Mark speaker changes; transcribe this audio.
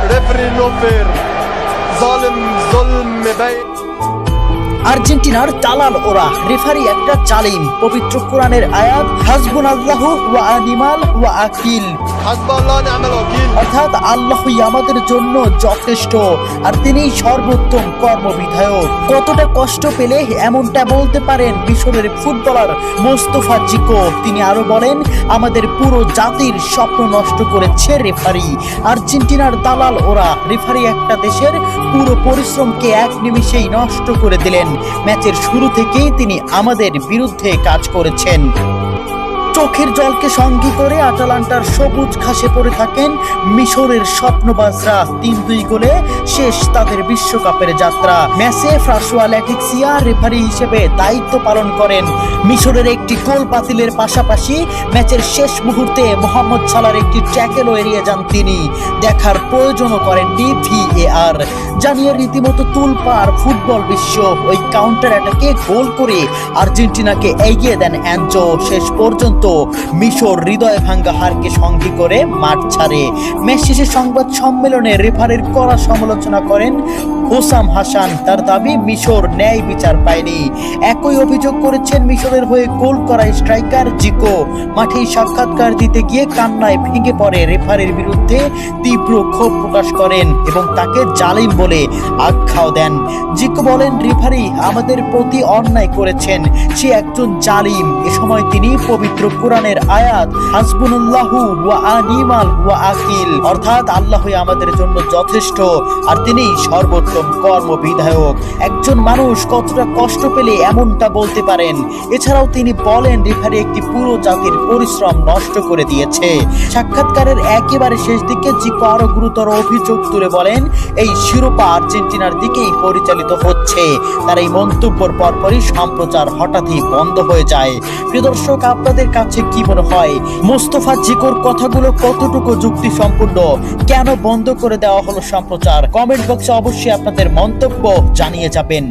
Speaker 1: ريفري نوفر ظالم ظلم بين
Speaker 2: আর্জেন্টিনার দালাল ওরা, রেফারি একটা জালিম। পবিত্র কোরআনের আয়াত হাসবুনাল্লাহু ওয়া নিমাল ওয়াকিল,
Speaker 1: حسب الله ونعم الوكيل,
Speaker 2: অর্থাৎ আল্লাহই আমাদের জন্য যথেষ্ট আর তিনিই সর্বোত্তম কর্মবিধায়ক। কতটা কষ্ট পেলে এমনটা বলতে পারেন মিশরের ফুটবলার মোস্তফা জিকো। তিনি আরো বলেন, আমাদের পুরো জাতির স্বপ্ন নষ্ট করেছে রেফারি। আর্জেন্টিনার দালাল ওরা, রেফারি একটা দেশের পুরো পরিশ্রমকে এক নিমিষেই নষ্ট করে দিলেন। ম্যাচের শুরু থেকেই তিনি আমাদের বিরুদ্ধে কাজ করেছেন। চোখের জলকে সঙ্গী করে আটালান্টার সবুজ ঘাসে পড়ে থাকেন মিশরের স্বপ্নবাজরা। ৩-২ গোলে শেষ তাদের বিশ্বকাপের যাত্রা। ম্যাচে ফ্রাসোয়া ল্যাটিক্সিয়া রেফারি হিসেবে দায়িত্ব পালন করেন। মিশরের একটি গোল বাতিলের পাশাপাশি ম্যাচের শেষ মুহূর্তে মোহাম্মদ সালার একটি ট্যাকেলও এড়িয়ে যান তিনি। দেখার প্রয়োজনও করেননি VAR। জানিয়ে রীতিমতো তুলপাড় ফুটবল বিশ্ব। ওই কাউন্টার অ্যাটাকে গোল করে আর্জেন্টিনাকে এগিয়ে দেন অ্যানজো। শেষ পর্যন্ত মিশর হৃদয় ভাঙ্গা হারকে সঙ্গী করে মাঠ ছাড়ে। ম্যাচ শেষে সংবাদ সম্মেলনে রেফারির কড়া সমালোচনা করেন হোসাম হাসান। তার দাবি, মিশর ন্যায় বিচার পায়নি। একই অভিযোগ করেছেন মিশরের হয়ে গোল করা স্ট্রাইকার জিকো। মাঠেই সাক্ষাৎকার দিতে গিয়ে কান্নায় ভেঙে পড়ে রেফারির বিরুদ্ধে তীব্র ক্ষোভ প্রকাশ করেন এবং তাকে জালিম বলে আখ্যাও দেন। জিকো বলেন, রেফারি আমাদের প্রতি অন্যায় করেছেন, সে একজন জালিম। এ সময় তিনি পবিত্র কোরআনের আয়াত হাসবুনাল্লাহু ওয়া নিমাল ওয়াকিল, অর্থাৎ আল্লাহই আমাদের জন্য যথেষ্ট আর তিনি সর্বোত্তম কর্মবিধায়ক। একজন মানুষ কতটা কষ্ট পেলে এমনটা বলতে পারেন। এছাড়াও তিনি বলেন, রেফারি একটি পুরো জাতির পরিশ্রম নষ্ট করে দিয়েছে। সাক্ষাৎকারের একেবারে শেষ দিকে জিকো আরো গুরুতর অভিযোগ তুলে বলেন, এই শিরোপা আর্জেন্টিনার দিকেই পরিচালিত হচ্ছে। তার এই মন্তব্যের পরপরই সম্প্রচার হঠাৎই বন্ধ হয়ে যায়। প্রিয় দর্শক, আপনাদের কাছে কি মনে হয় মোস্তফা জিকোর কথাগুলো কতটুকু যুক্তিসম্পূর্ণ? কেন বন্ধ করে দেওয়া হলো সম্প্রচার? কমেন্ট বক্সে অবশ্যই আপনাদের মন্তব্য জানিয়ে যাবেন।